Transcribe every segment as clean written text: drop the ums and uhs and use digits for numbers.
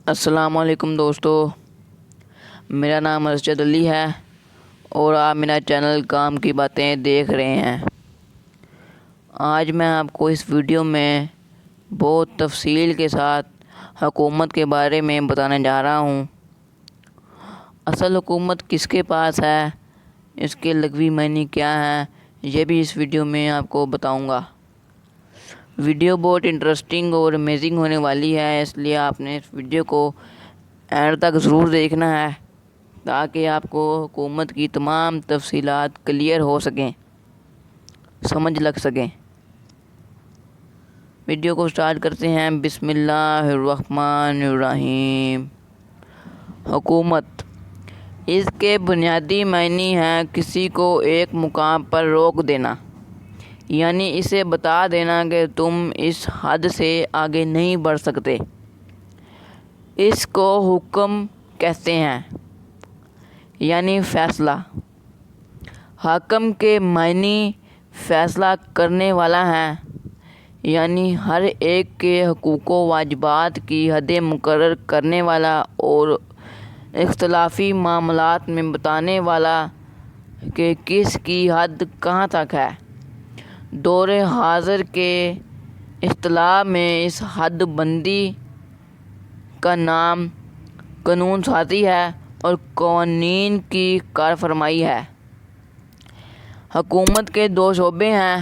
السلام علیکم دوستو، میرا نام ارشد علی ہے اور آپ میرا چینل کام کی باتیں دیکھ رہے ہیں۔ آج میں آپ کو اس ویڈیو میں بہت تفصیل کے ساتھ حکومت کے بارے میں بتانے جا رہا ہوں۔ اصل حکومت کس کے پاس ہے، اس کے لغوی معنی کیا ہیں، یہ بھی اس ویڈیو میں آپ کو بتاؤں گا۔ ویڈیو بہت انٹرسٹنگ اور امیزنگ ہونے والی ہے، اس لیے آپ نے اس ویڈیو کو اینڈ تک ضرور دیکھنا ہے تاکہ آپ کو حکومت کی تمام تفصیلات کلیئر ہو سکیں، سمجھ لگ سکیں۔ ویڈیو کو سٹارٹ کرتے ہیں۔ بسم اللہ الرحمن الرحیم۔ حکومت، اس کے بنیادی معنی ہیں کسی کو ایک مقام پر روک دینا، یعنی اسے بتا دینا کہ تم اس حد سے آگے نہیں بڑھ سکتے۔ اس کو حکم کہتے ہیں، یعنی فیصلہ۔ حاکم کے معنی فیصلہ کرنے والا ہے، یعنی ہر ایک کے حقوق و واجبات کی حدیں مقرر کرنے والا اور اختلافی معاملات میں بتانے والا کہ کس کی حد کہاں تک ہے۔ دور حاضر کے اصطلاح میں اس حد بندی کا نام قانون سازی ہے اور قوانین کی کارفرمائی ہے۔ حکومت کے دو شعبے ہیں،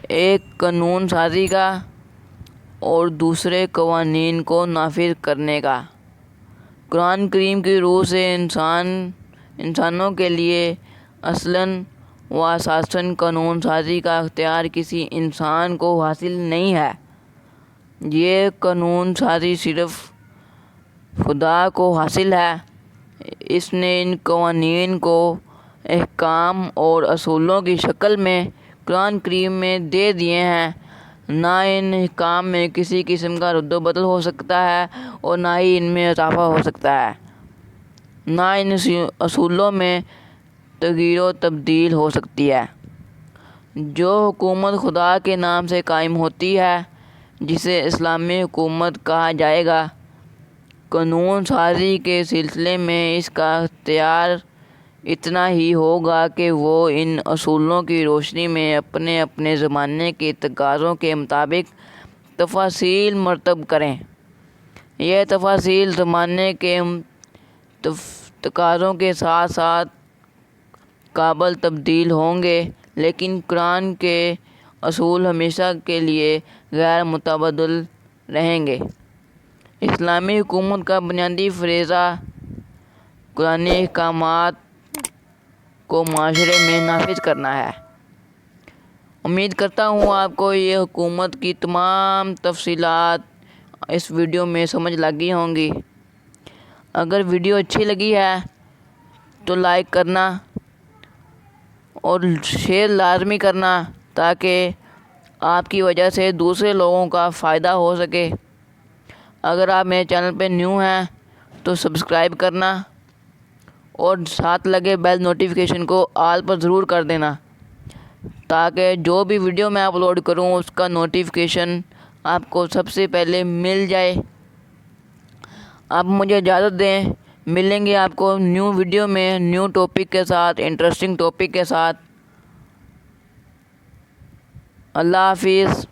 ایک قانون سازی کا اور دوسرے قوانین کو نافذ کرنے کا۔ قرآن کریم کی روح سے انسانوں کے لیے اصلاً و اساساً قانون سازی کا اختیار کسی انسان کو حاصل نہیں ہے۔ یہ قانون سازی صرف خدا کو حاصل ہے۔ اس نے ان قوانین کو احکام اور اصولوں کی شکل میں قرآن کریم میں دے دیے ہیں۔ نہ ان احکام میں کسی قسم کا رد و بدل ہو سکتا ہے اور نہ ہی ان میں اضافہ ہو سکتا ہے، نہ ان اصولوں میں تغییر و تبدیل ہو سکتی ہے۔ جو حکومت خدا کے نام سے قائم ہوتی ہے، جسے اسلامی حکومت کہا جائے گا، قانون سازی کے سلسلے میں اس کا اختیار اتنا ہی ہوگا کہ وہ ان اصولوں کی روشنی میں اپنے اپنے زمانے کے تقاضوں کے مطابق تفاصیل مرتب کریں۔ یہ تفاصیل زمانے کے تقاضوں کے ساتھ ساتھ قابل تبدیل ہوں گے، لیکن قرآن کے اصول ہمیشہ کے لیے غیر متبدل رہیں گے۔ اسلامی حکومت کا بنیادی فریضہ قرآنی احکامات کو معاشرے میں نافذ کرنا ہے۔ امید کرتا ہوں آپ کو یہ حکومت کی تمام تفصیلات اس ویڈیو میں سمجھ لگی ہوں گی۔ اگر ویڈیو اچھی لگی ہے تو لائک کرنا اور شیئر لازمی کرنا تاکہ آپ کی وجہ سے دوسرے لوگوں کا فائدہ ہو سکے۔ اگر آپ میرے چینل پہ نیو ہیں تو سبسکرائب کرنا اور ساتھ لگے بیل نوٹیفیکیشن کو آل پر ضرور کر دینا تاکہ جو بھی ویڈیو میں اپلوڈ کروں اس کا نوٹیفیکیشن آپ کو سب سے پہلے مل جائے۔ آپ مجھے اجازت دیں، ملیں گے آپ کو نیو ویڈیو میں نیو ٹاپک کے ساتھ، انٹرسٹنگ ٹاپک کے ساتھ۔ اللہ حافظ۔